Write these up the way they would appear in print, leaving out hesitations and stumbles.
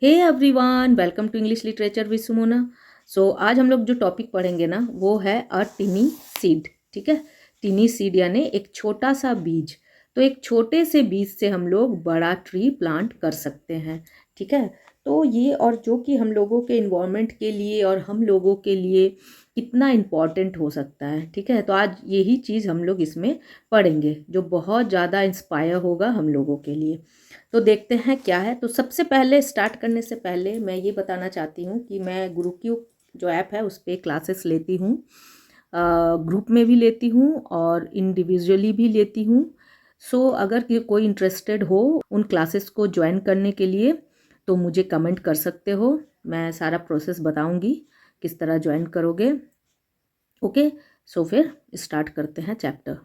Hey everyone, welcome to English literature with Sumona. आज हम लोग जो टॉपिक पढ़ेंगे ना वो है अ टिनी सीड। ठीक है, टिनी सीड यानी एक छोटा सा बीज। तो एक छोटे से बीज से हम लोग बड़ा ट्री प्लांट कर सकते हैं। ठीक है, तो ये और जो कि हम लोगों के इन्वायरमेंट के लिए और हम लोगों के लिए कितना इम्पॉर्टेंट हो सकता है। ठीक है, तो आज यही चीज़ हम लोग इसमें पढ़ेंगे जो बहुत ज़्यादा इंस्पायर होगा हम लोगों के लिए। तो देखते हैं क्या है। तो सबसे पहले स्टार्ट करने से पहले मैं ये बताना चाहती हूँ कि मैं गुरुक्यू जो ऐप है उस पर क्लासेस लेती हूँ, ग्रुप में भी लेती हूँ और इंडिविजुअली भी लेती हूँ। अगर कोई इंटरेस्टेड हो उन क्लासेस को ज्वाइन करने के लिए तो मुझे कमेंट कर सकते हो। मैं सारा प्रोसेस बताऊँगी किस तरह ज्वाइन करोगे। ओके, फिर स्टार्ट करते हैं चैप्टर।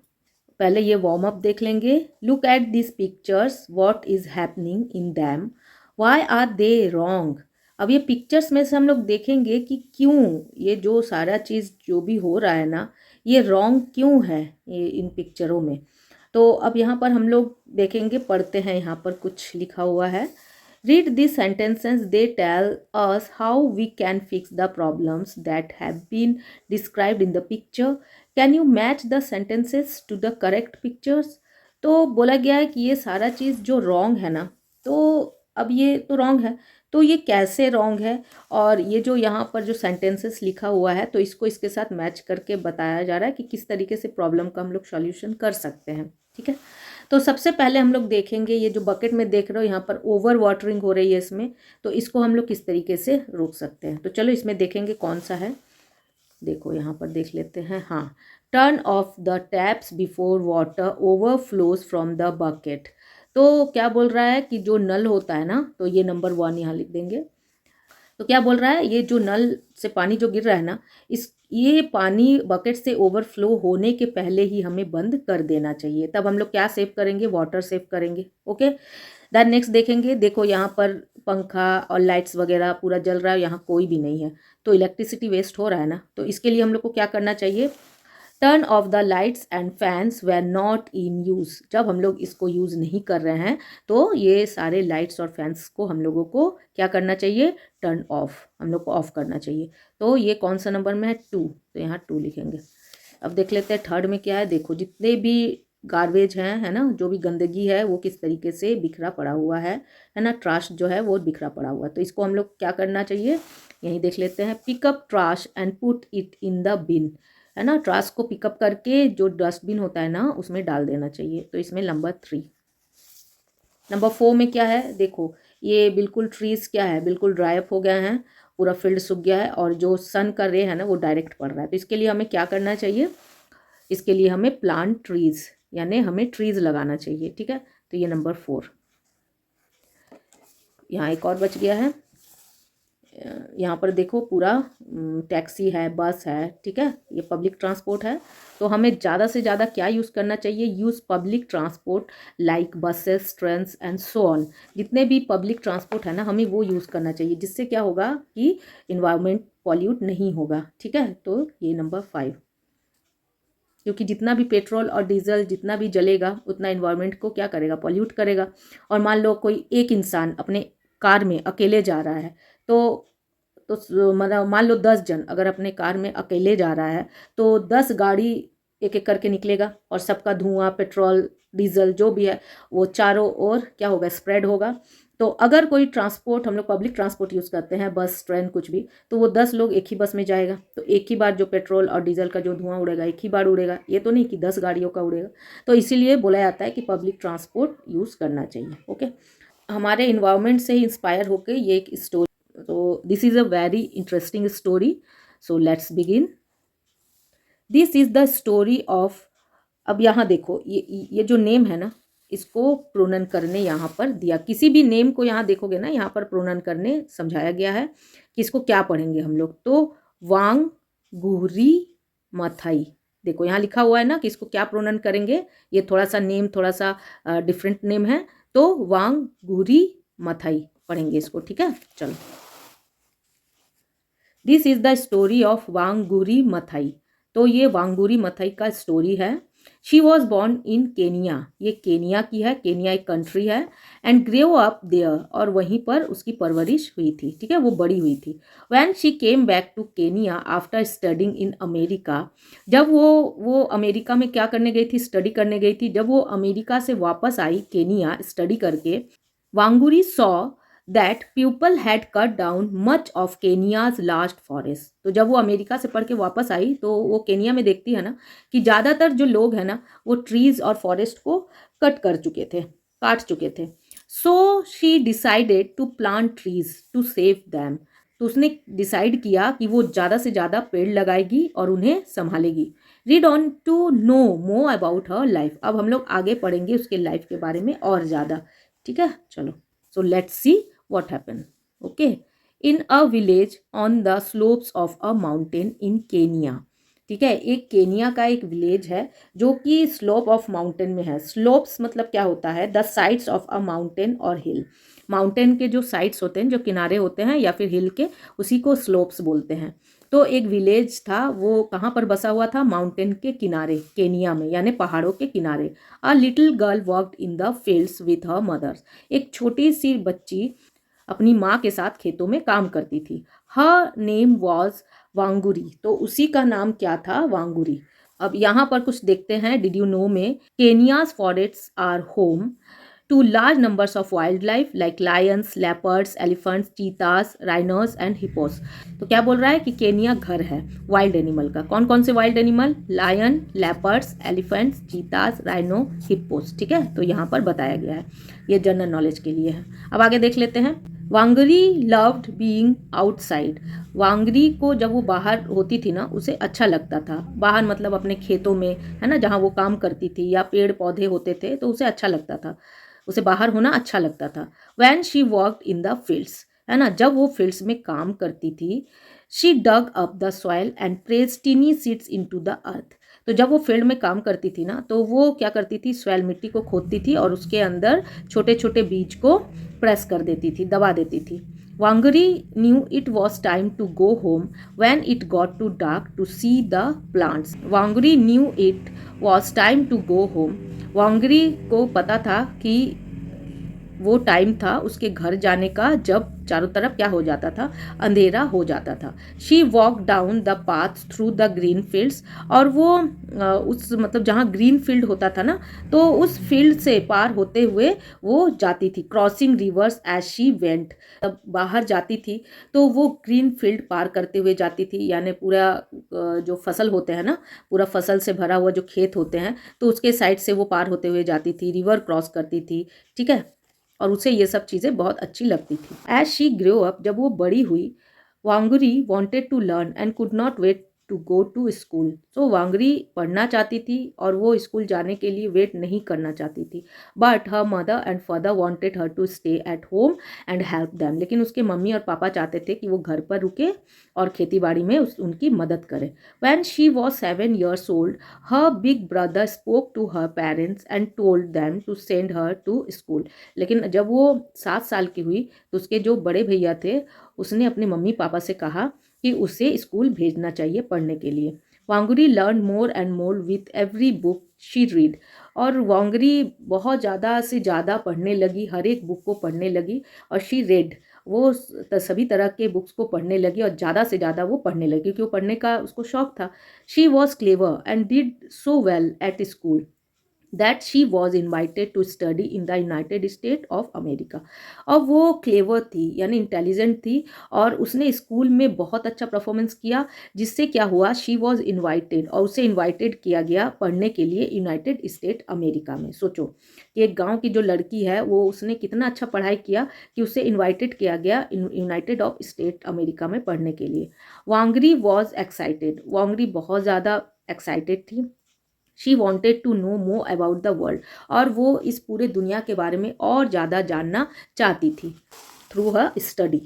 पहले ये वार्म अप देख लेंगे। Look at this pictures, what is happening in them, why are they wrong. अब ये पिक्चर्स में से हम लोग देखेंगे कि क्यों ये जो सारा चीज़ जो भी हो रहा है ना ये रॉन्ग क्यों है ये इन पिक्चरों में। तो अब यहाँ पर हम लोग देखेंगे, पढ़ते हैं। यहाँ पर कुछ लिखा हुआ है। Read these sentences, they tell us how we can fix the problems that have been described in the picture. Can you match the sentences to the correct pictures? तो बोला गया है कि ये सारा चीज़ जो रॉन्ग है ना, तो अब ये तो रॉन्ग है, तो ये कैसे रॉन्ग है और ये जो यहाँ पर जो सेंटेंसेस लिखा हुआ है तो इसको इसके साथ मैच करके बताया जा रहा है कि किस तरीके से प्रॉब्लम का हम लोग सॉल्यूशन कर सकते हैं। ठीक है, तो सबसे पहले हम लोग देखेंगे ये जो बकेट में देख रहे हो यहाँ पर ओवर वाटरिंग हो रही है इसमें, तो इसको हम लोग किस तरीके से रोक सकते हैं। तो चलो इसमें देखेंगे कौन सा है। देखो यहाँ पर देख लेते हैं। हाँ, turn off the taps before water overflows from the bucket. तो क्या बोल रहा है कि जो नल होता है ना, तो ये नंबर 1 यहाँ लिख देंगे। तो क्या बोल रहा है, ये जो नल से पानी जो गिर रहा है ना, इस ये पानी बकेट से ओवरफ्लो होने के पहले ही हमें बंद कर देना चाहिए। तब हम लोग क्या सेव करेंगे, वाटर सेव करेंगे। ओके, दैन नेक्स्ट देखेंगे। देखो यहाँ पर पंखा और लाइट्स वगैरह पूरा जल रहा है, यहाँ कोई भी नहीं है, तो इलेक्ट्रिसिटी वेस्ट हो रहा है ना। तो इसके लिए हम लोग को क्या करना चाहिए, turn off the lights and fans were not in use. जब हम लोग इसको यूज़ नहीं कर रहे हैं तो ये सारे लाइट्स और फैंस को हम लोगों को क्या करना चाहिए, टर्न ऑफ, हम लोग को ऑफ करना चाहिए। तो ये कौन सा नंबर में है, 2, तो यहाँ 2 लिखेंगे। अब देख लेते हैं थर्ड में क्या है। देखो जितने भी गार्बेज हैं, है ना, जो भी गंदगी है वो किस तरीके से बिखरा पड़ा हुआ है ना, ट्राश जो है वो बिखरा पड़ा हुआ है। तो इसको हम लोग क्या करना चाहिए, यही देख लेते हैं। Pick up trash and put it in the bin, है ना, ट्राश को पिकअप करके जो डस्टबिन होता है ना उसमें डाल देना चाहिए। तो इसमें नंबर 3। नंबर 4 में क्या है, देखो ये बिल्कुल ट्रीज क्या है, बिल्कुल ड्राई अप हो गया है, पूरा फील्ड सूख गया है और जो सन का रे है ना वो डायरेक्ट पड़ रहा है। तो इसके लिए हमें क्या करना चाहिए, इसके लिए हमें प्लांट ट्रीज यानी हमें ट्रीज लगाना चाहिए। ठीक है, तो ये नंबर 4। यहाँ एक और बच गया है। यहाँ पर देखो पूरा टैक्सी है, बस है। ठीक है, ये पब्लिक ट्रांसपोर्ट है। तो हमें ज़्यादा से ज़्यादा क्या यूज़ करना चाहिए, use public transport like buses, trains and so on. जितने भी पब्लिक ट्रांसपोर्ट है ना हमें वो यूज़ करना चाहिए, जिससे क्या होगा कि इन्वायरमेंट पॉल्यूट नहीं होगा। ठीक है, तो ये नंबर 5, क्योंकि जितना भी पेट्रोल और डीजल जितना भी जलेगा उतना इन्वायरमेंट को क्या करेगा, पॉल्यूट करेगा। और मान लो कोई एक इंसान अपने कार में अकेले जा रहा है, तो मतलब मान लो 10 जन अगर अपने कार में अकेले जा रहा है तो 10 गाड़ी एक एक करके निकलेगा और सबका धुआं, पेट्रोल, डीजल जो भी है वो चारों ओर क्या होगा, स्प्रेड होगा। तो अगर कोई ट्रांसपोर्ट, हम लोग पब्लिक ट्रांसपोर्ट यूज़ करते हैं, बस, ट्रेन, कुछ भी, तो वो 10 लोग एक ही बस में जाएगा, तो एक ही बार जो पेट्रोल और डीजल का जो धुआं उड़ेगा एक ही बार उड़ेगा, ये तो नहीं कि 10 गाड़ियों का उड़ेगा। तो इसीलिए बोला जाता है कि पब्लिक ट्रांसपोर्ट यूज़ करना चाहिए। ओके, हमारे इन्वायरमेंट से ही इंस्पायर होकर ये एक स्टोरी, तो this is a very interesting story. So let's begin. This is the story of, अब यहाँ देखो ये जो नेम है ना इसको प्रोनन करने यहाँ पर दिया, किसी भी नेम को यहाँ देखोगे ना यहाँ पर प्रोनन करने समझाया गया है कि इसको क्या पढ़ेंगे हम लोग। तो वांग गुहरी मथाई, देखो यहाँ लिखा हुआ है ना कि इसको क्या प्रोनन करेंगे। ये थोड़ा सा नेम थोड़ा सा डिफरेंट नेम है, तो वांग गुहरी मथाई पढ़ेंगे इसको। ठीक है, चलो। This is the story of Wangari Maathai. तो ये वांगुरी मथाई का स्टोरी है। She was born in Kenya, ये केनिया की है, केनिया एक कंट्री है, एंड ग्रेव अप देयर, और वहीं पर उसकी परवरिश हुई थी, ठीक है, वो बड़ी हुई थी। When she came back to Kenya after studying in America, जब वो अमेरिका में क्या करने गई थी, स्टडी करने गई थी, जब वो अमेरिका से वापस आई केनिया स्टडी करके, Wangari saw that people had cut down much of Kenya's last forest. तो जब वो अमेरिका से पढ़ के वापस आई तो वो केनिया में देखती है ना कि ज़्यादातर जो लोग हैं ना वो ट्रीज और फॉरेस्ट को कट कर चुके थे, काट चुके थे। So she decided to plant trees to save them. तो उसने डिसाइड किया कि वो ज़्यादा से ज़्यादा पेड़ लगाएगी और उन्हें संभालेगी। Read on to know more about her life. अब हम लोग आगे पढ़ेंगे उसके लाइफ के बारे में और ज़्यादा, ठीक है, चलो। So let's see what happened. Okay, in a village on the slopes of a mountain in Kenya. ठीक है, एक केनिया का एक विलेज है जो कि स्लोप ऑफ माउंटेन में है। स्लोप्स मतलब क्या होता है, the sides of a mountain और हिल। माउंटेन के जो साइड्स होते हैं, जो किनारे होते हैं, या फिर हिल के, उसी को स्लोप्स बोलते हैं। तो एक विलेज था, वो कहाँ पर बसा हुआ था, माउंटेन के किनारे, केनिया में, यानी पहाड़ों के किनारे। A little girl worked in the fields with her mothers. एक छोटी सी बच्ची अपनी माँ के साथ खेतों में काम करती थी। Her name was Wangari. तो उसी का नाम क्या था, वांगुरी। अब यहाँ पर कुछ देखते हैं, डिड यू नो में, Kenya's forests are home to large numbers of wildlife like lions, leopards, elephants, cheetahs, rhinos and hippos. तो क्या बोल रहा है कि केनिया घर है वाइल्ड एनिमल का। कौन कौन से wild animal, lion, leopards, elephants, cheetahs, rhino, hippos, ठीक है। तो यहाँ पर बताया गया है, ये जनरल नॉलेज के लिए है। अब आगे देख लेते हैं। वांगरी लव्ड बीइंग आउटसाइड। वांगरी को जब वो बाहर होती थी ना, उसे अच्छा लगता था। बाहर मतलब अपने खेतों में, है ना, जहाँ वो काम करती थी, या पेड़ पौधे होते थे तो उसे अच्छा लगता था, उसे बाहर होना अच्छा लगता था। When she worked in the fields, है ना, जब वो फील्ड्स में काम करती थी, she dug up the soil and pressed tiny seeds into the earth. तो जब वो फील्ड में काम करती थी ना, तो वो क्या करती थी, सॉइल, मिट्टी को खोदती थी और उसके अंदर छोटे छोटे बीज को प्रेस कर देती थी, दबा देती थी। Wangari knew it was time to go home when it got too dark to see the plants. Wangari knew it was time to go home. Wangari को पता था कि वो टाइम था उसके घर जाने का, जब चारों तरफ क्या हो जाता था, अंधेरा हो जाता था। She walk down the path through the green fields. और वो उस मतलब जहाँ ग्रीन फील्ड होता था ना, तो उस फील्ड से पार होते हुए वो जाती थी। Crossing rivers as she went. तब बाहर जाती थी तो वो ग्रीन फील्ड पार करते हुए जाती थी, यानी पूरा जो फसल होते हैं ना, पूरा फसल से भरा हुआ जो खेत होते हैं, तो उसके साइड से वो पार होते हुए जाती थी, रिवर क्रॉस करती थी, ठीक है। और उसे ये सब चीज़ें बहुत अच्छी लगती थी। एज शी ग्रो अप, जब वो बड़ी हुई, Wangari wanted to learn and could not wait to go to school. तो वांगरी पढ़ना चाहती थी और वो स्कूल जाने के लिए वेट नहीं करना चाहती थी। But her mother and father wanted her to stay at home and help them. लेकिन उसके मम्मी और पापा चाहते थे कि वो घर पर रुके और खेती बाड़ी में उनकी मदद करे। When she was 7 years old, her big brother spoke to her parents and told them to send her to school. लेकिन जब वो 7 साल की हुई तो उसके जो बड़े भैया थे, उसने अपने मम्मी पापा से कहा कि उसे स्कूल भेजना चाहिए पढ़ने के लिए। Wangari learn more and more with every book she read. और वांगरी बहुत ज़्यादा से ज़्यादा पढ़ने लगी, हर एक बुक को पढ़ने लगी। और शी रेड, वो सभी तरह के बुक्स को पढ़ने लगी और ज़्यादा से ज़्यादा वो पढ़ने लगी क्योंकि वो पढ़ने का उसको शौक था। She was clever and did so well at school that she was invited to study in the United State of America. और वो क्लेवर थी, यानी इंटेलिजेंट थी, और उसने स्कूल में बहुत अच्छा परफॉर्मेंस किया, जिससे क्या हुआ, शी वॉज इन्वाइटेड, और उसे इन्वाइटेड किया गया पढ़ने के लिए यूनाइटेड स्टेट अमेरिका में। सोचो कि एक गांव की जो लड़की है, वो उसने कितना अच्छा पढ़ाई किया कि उसे इन्वाइटेड किया गया यूनाइटेड ऑफ स्टेट अमेरिका में पढ़ने के लिए। वांगरी वॉज एक्साइटेड, वांगरी बहुत ज़्यादा एक्साइटेड थी। She wanted to know more about the world, और वो इस पूरे दुनिया के बारे में और ज़्यादा जानना चाहती थी through her study.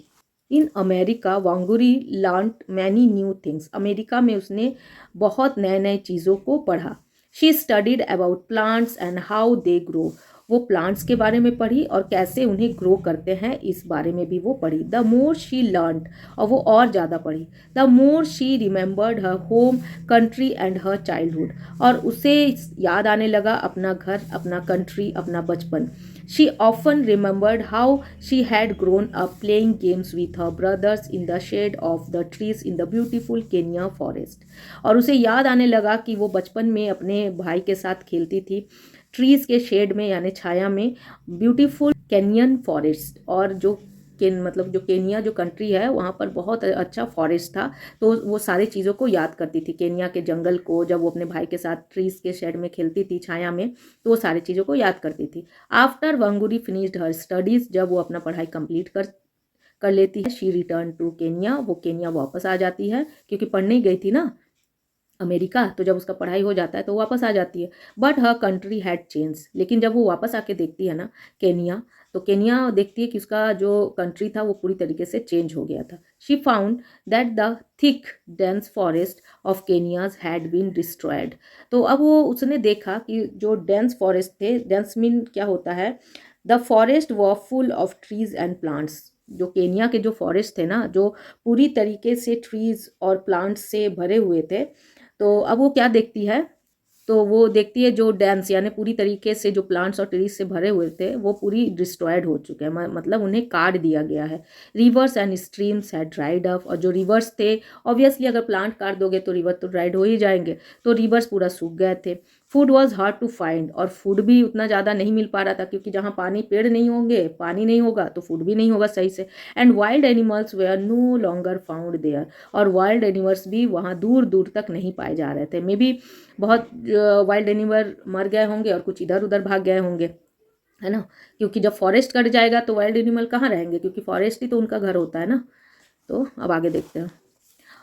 In America Wangari learn many new things. America में उसने बहुत नए नए चीज़ों को पढ़ा। She studied about plants and how they grow. वो प्लांट्स के बारे में पढ़ी और कैसे उन्हें ग्रो करते हैं इस बारे में भी वो पढ़ी। द मोर शी लर्नड, और वो और ज़्यादा पढ़ी, the more she remembered her home country and her childhood, और उसे याद आने लगा अपना घर, अपना कंट्री, अपना बचपन। She often remembered how she had grown up playing games with her brothers in the shade of the trees in the beautiful Kenya forest. और उसे याद आने लगा कि वो बचपन में अपने भाई के साथ खेलती थी ट्रीज के शेड में यानी छाया में, ब्यूटीफुल केनियन फॉरेस्ट। और जो मतलब जो केनिया जो कंट्री है वहाँ पर बहुत अच्छा फॉरेस्ट था, तो वो सारी चीज़ों को याद करती थी, केनिया के जंगल को, जब वो अपने भाई के साथ ट्रीज के शेड में खेलती थी छाया में, तो वो सारी चीज़ों को याद करती थी। आफ्टर वांगुरी फिनिश्ड हर स्टडीज़, जब वो अपना पढ़ाई कंप्लीट कर लेती है, शी रिटर्न टू केनिया, वो केनिया वापस आ जाती है, क्योंकि पढ़ने गई थी ना अमेरिका, तो जब उसका पढ़ाई हो जाता है तो वापस आ जाती है। But her country had change, लेकिन जब वो वापस आके देखती है ना केनिया, तो केनिया देखती है कि उसका जो कंट्री था वो पूरी तरीके से चेंज हो गया था। She found that the thick dense forest of Kenya's had been destroyed. तो अब वो उसने देखा कि जो डेंस फॉरेस्ट थे, डेंस मीन क्या होता है, the forest were full of trees and plants. जो केनिया के जो फॉरेस्ट थे ना, जो पूरी तरीके से ट्रीज और प्लांट्स से भरे हुए थे, तो अब वो क्या देखती है, तो वो देखती है जो डैम्स यानी पूरी तरीके से जो प्लांट्स और ट्रीज से भरे हुए थे वो पूरी डिस्ट्रॉयड हो चुके हैं, मतलब उन्हें काट दिया गया है। Reverse and streams had dried up, और जो रिवर्स थे, ऑब्वियसली अगर प्लांट काट दोगे तो रिवर तो ड्राइड हो ही जाएंगे, तो रिवर्स पूरा सूख गए थे। Food was hard to find, और फूड भी उतना ज़्यादा नहीं मिल पा रहा था, क्योंकि जहाँ पानी, पेड़ नहीं होंगे, पानी नहीं होगा तो फूड भी नहीं होगा सही से। And wild animals were no longer found there, और वाइल्ड एनिमल्स भी वहाँ दूर दूर तक नहीं पाए जा रहे थे। मे बी बहुत वाइल्ड एनिमल मर गए होंगे और कुछ इधर उधर भाग गए होंगे, है ना, क्योंकि जब फॉरेस्ट कट जाएगा तो वाइल्ड एनिमल कहाँ रहेंगे, क्योंकि फॉरेस्ट ही तो उनका घर होता है ना। तो अब आगे देखते हैं।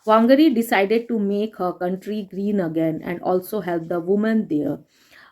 Wangari decided to make her country green again and also help the women there.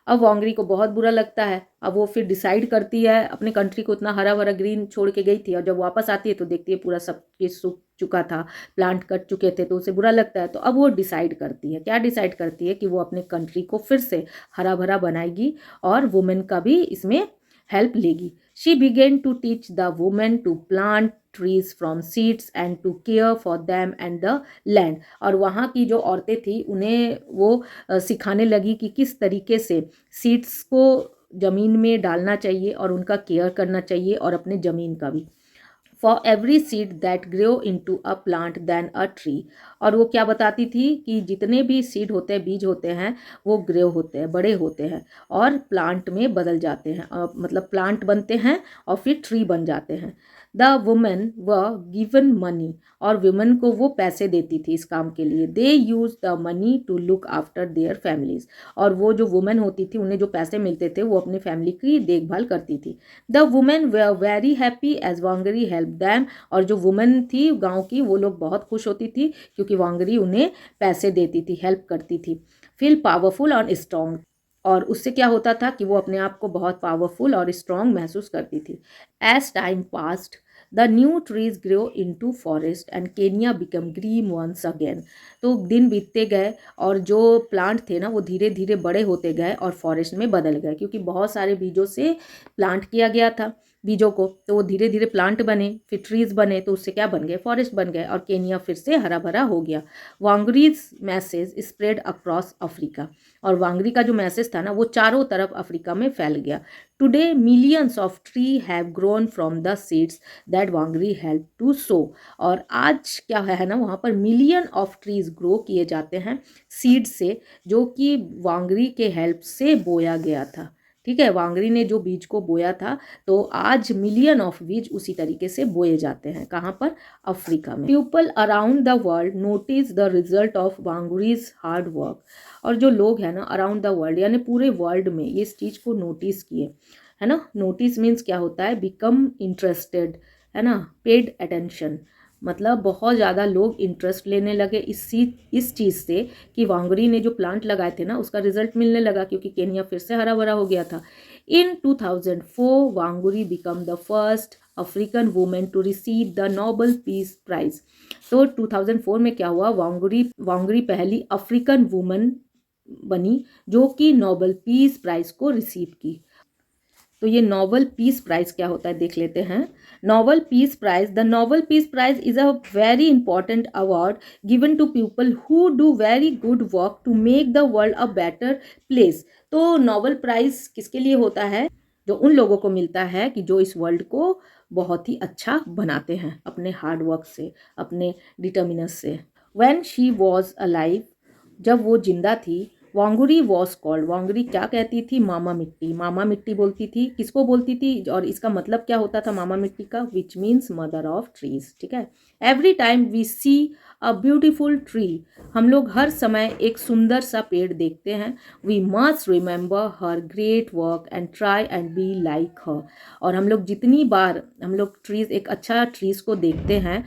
अब वांगरी को बहुत बुरा लगता है, अब वो फिर डिसाइड करती है, अपने कंट्री को इतना हरा भरा ग्रीन छोड़ के गई थी और जब वापस आती है तो देखती है पूरा सब चीज सूख चुका था, प्लांट कट चुके थे, तो उसे बुरा लगता है। तो अब वो डिसाइड करती है, क्या डिसाइड करती है, कि वो अपने कंट्री को फिर से हरा भरा बनाएगी और वुमेन का भी इसमें हेल्प लेगी। She began to teach the women to plant trees from seeds and to care for them and the land. और वहाँ की जो औरतें थी उन्हें वो सिखाने लगी कि किस तरीके से सीड्स को ज़मीन में डालना चाहिए और उनका केयर करना चाहिए, और अपने ज़मीन का भी। For every seed that grow into a plant then a tree. और वो क्या बताती थी कि जितने भी सीड होते हैं, बीज होते हैं, वो ग्रो होते हैं, बड़े होते हैं और प्लांट में बदल जाते हैं, मतलब प्लांट बनते हैं और फिर ट्री बन जाते हैं। The women were given money, और वुमेन को वो पैसे देती थी इस काम के लिए। They use the money to look after their families, और वो जो वुमेन होती थी उन्हें जो पैसे मिलते थे वो अपनी फैमिली की देखभाल करती थी। The women were very happy as Wangari help them, और जो वुमेन थी गांव की वो लोग बहुत खुश होती थी क्योंकि वांगरी उन्हें पैसे देती थी, हेल्प करती थी। फील पावरफुल और स्ट्रॉन्ग, और उससे क्या होता था कि वो अपने आप को बहुत पावरफुल और स्ट्रॉन्ग महसूस करती थी। As time passed the new trees grow into forest and Kenya become green once again. तो दिन बीतते गए और जो प्लांट थे ना वो धीरे धीरे बड़े होते गए और फॉरेस्ट में बदल गए, क्योंकि बहुत सारे बीजों से प्लांट किया गया था बीजों को, तो वो धीरे धीरे प्लांट बने, फिर ट्रीज बने, तो उससे क्या बन गए, फॉरेस्ट बन गए और केनिया फिर से हरा भरा हो गया। वांगरीज मैसेज स्प्रेड अक्रॉस अफ्रीका, और वांगरी का जो मैसेज था ना वो चारों तरफ अफ्रीका में फैल गया। Today millions of tree have grown from the seeds that Wangari help to sow. और आज क्या है ना, वहाँ पर मिलियन ऑफ ट्रीज ग्रो किए जाते हैं सीड से, जो कि वांगरी के हेल्प से बोया गया था। ठीक है, वांगरी ने जो बीज को बोया था, तो आज मिलियन ऑफ बीज उसी तरीके से बोए जाते हैं। कहाँ पर, अफ्रीका में। People around the world notice the result of Wangari's hard work, और जो लोग हैं ना अराउंड द वर्ल्ड यानी पूरे वर्ल्ड में ये इस चीज़ को नोटिस किए, है ना। नोटिस मीन्स क्या होता है, बिकम इंटरेस्टेड, है ना, पेड अटेंशन, मतलब बहुत ज़्यादा लोग इंटरेस्ट लेने लगे इस चीज़ से कि वांगरी ने जो प्लांट लगाए थे ना उसका रिजल्ट मिलने लगा, क्योंकि केनिया फिर से हरा भरा हो गया था। In 2004 Wangari become the first African women to receive the Nobel peace prize. तो 2004 में क्या हुआ, वांगरी पहली अफ्रीकन वुमेन बनी जो कि नोबेल पीस प्राइज को रिसीव की। तो ये नोबेल पीस प्राइज़ क्या होता है देख लेते हैं। Nobel peace prize, the Nobel peace prize is a very important award given to people who do very good work to make the world a better place. तो नोबेल प्राइज़ किसके लिए होता है? जो उन लोगों को मिलता है कि जो इस वर्ल्ड को बहुत ही अच्छा बनाते हैं अपने हार्ड वर्क से, अपने डिटर्मिनेंस से। व्हेन शी वॉज अलाइव, जब वो जिंदा थी, वांगुरी वॉज कॉल्ड, वांगुरी क्या कहती थी? मामा मिट्टी। मामा मिट्टी बोलती थी, किसको बोलती थी? और इसका मतलब क्या होता था मामा मिट्टी का? Which means mother of trees. ठीक है। Every time we see a beautiful tree, हम लोग हर समय एक सुंदर सा पेड़ देखते हैं। We must remember her great work and try and be like her. और हम लोग जितनी बार हम लोग ट्रीज, एक अच्छा ट्रीज को देखते हैं,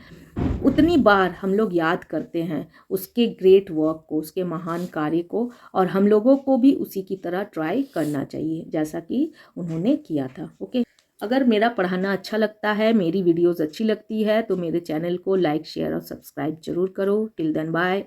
उतनी बार हम लोग याद करते हैं उसके ग्रेट वर्क को, उसके महान कार्य को, और हम लोगों को भी उसी की तरह ट्राई करना चाहिए जैसा कि उन्होंने किया था। ओके। अगर मेरा पढ़ाना अच्छा लगता है, मेरी वीडियोस अच्छी लगती है, तो मेरे चैनल को लाइक, शेयर और सब्सक्राइब जरूर करो। Till then bye.